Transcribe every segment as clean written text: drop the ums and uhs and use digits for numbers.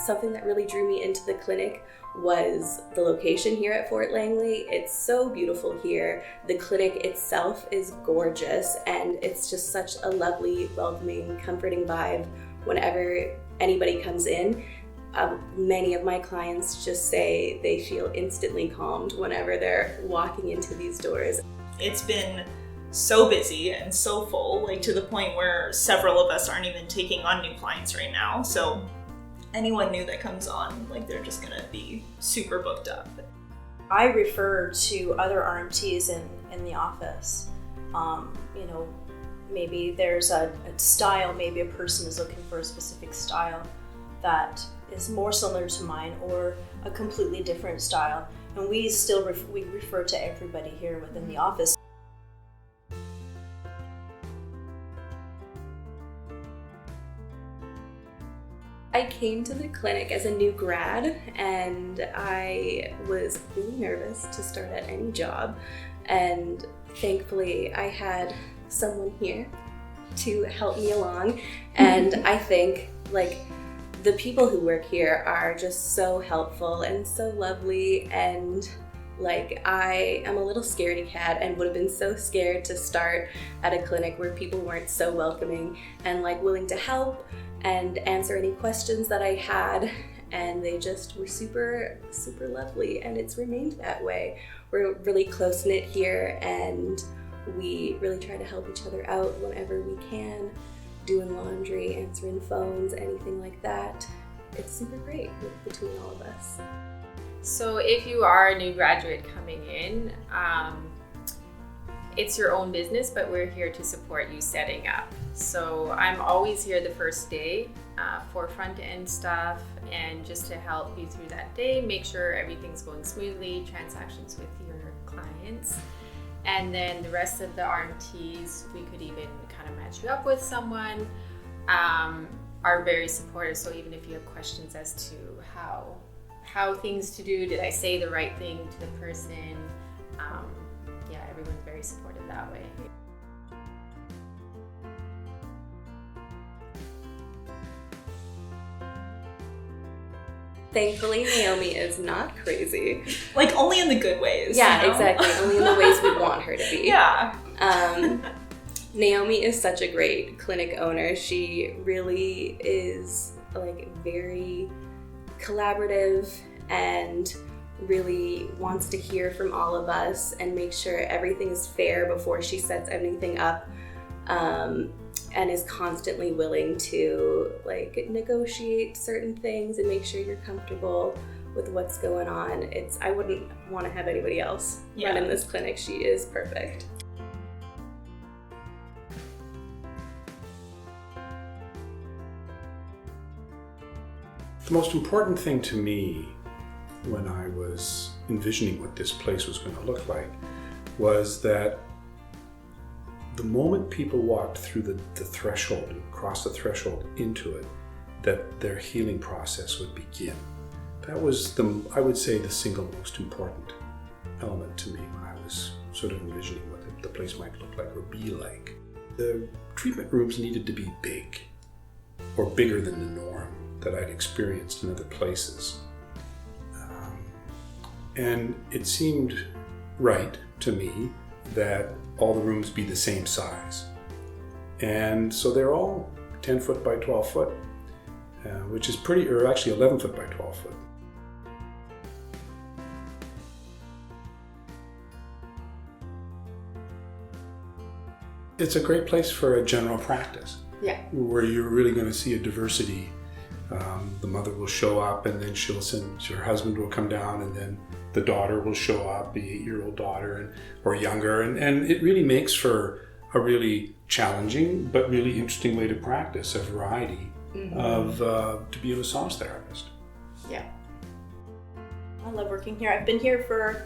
something that really drew me into the clinic was the location here at Fort Langley. It's so beautiful here. The clinic itself is gorgeous, and it's just such a lovely, welcoming, comforting vibe whenever anybody comes in. Many of my clients just say they feel instantly calmed whenever they're walking into these doors. It's been so busy and so full, like to the point where several of us aren't even taking on new clients right now. So anyone new that comes on, like they're just gonna be super booked up. I refer to other RMTs in the office. Maybe there's a style, maybe a person is looking for a specific style that is more similar to mine or a completely different style. And we still we refer to everybody here within the office. I came to the clinic as a new grad, and I was really nervous to start at any job, and thankfully I had someone here to help me along. And I think the people who work here are just so helpful and so lovely, and I am a little scaredy cat and would have been so scared to start at a clinic where people weren't so welcoming and willing to help and answer any questions that I had, and they just were super, super lovely, and it's remained that way. We're really close-knit here, and we really try to help each other out whenever we can, doing laundry, answering phones, anything like that. It's super great between all of us. So if you are a new graduate coming in, it's your own business, but we're here to support you setting up. So I'm always here the first day for front-end stuff and just to help you through that day, make sure everything's going smoothly, transactions with your clients. And then the rest of the RMTs, we could even kind of match you up with someone, are very supportive. So even if you have questions as to how things to do, did I say the right thing to the person? Everyone's very supportive that way. Thankfully, Naomi is not crazy. Only in the good ways. Yeah, you know? exactly. Only in the ways we want her to be. Yeah. Naomi is such a great clinic owner. She really is very collaborative and really wants to hear from all of us and make sure everything is fair before she sets anything up, and is constantly willing to negotiate certain things and make sure you're comfortable with what's going on. I wouldn't want to have anybody else running this clinic. She is perfect. The most important thing to me when I was envisioning what this place was going to look like was that the moment people walked through the threshold and crossed the threshold into it, that their healing process would begin. That was I would say, the single most important element to me when I was sort of envisioning what the place might look like or be like. The treatment rooms needed to be big, or bigger than the norm that I'd experienced in other places. And it seemed right to me that all the rooms be the same size. And so they're all 10 foot by 12 foot, which is actually 11 foot by 12 foot. It's a great place for a general practice. Yeah. Where you're really going to see a diversity. The mother will show up, and then her husband will come down, and then the daughter will show up, the 8-year-old daughter or younger, and it really makes for a really challenging but really interesting way to practice a variety to be a massage therapist. Yeah. I love working here. I've been here for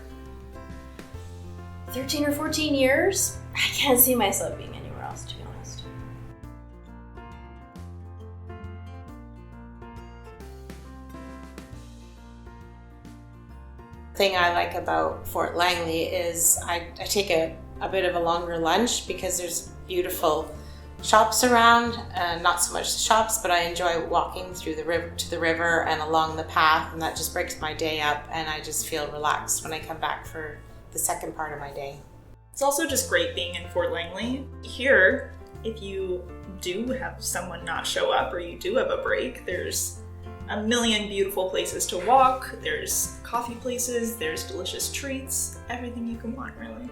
13 or 14 years. I can't see myself being anywhere else, to be honest. Thing I like about Fort Langley is I take a bit of a longer lunch because there's beautiful shops around, not so much the shops, but I enjoy walking through the river to the river and along the path, and that just breaks my day up, and I just feel relaxed when I come back for the second part of my day. It's also just great being in Fort Langley. Here, if you do have someone not show up or you do have a break, there's a million beautiful places to walk, there's coffee places, there's delicious treats, everything you can want, really.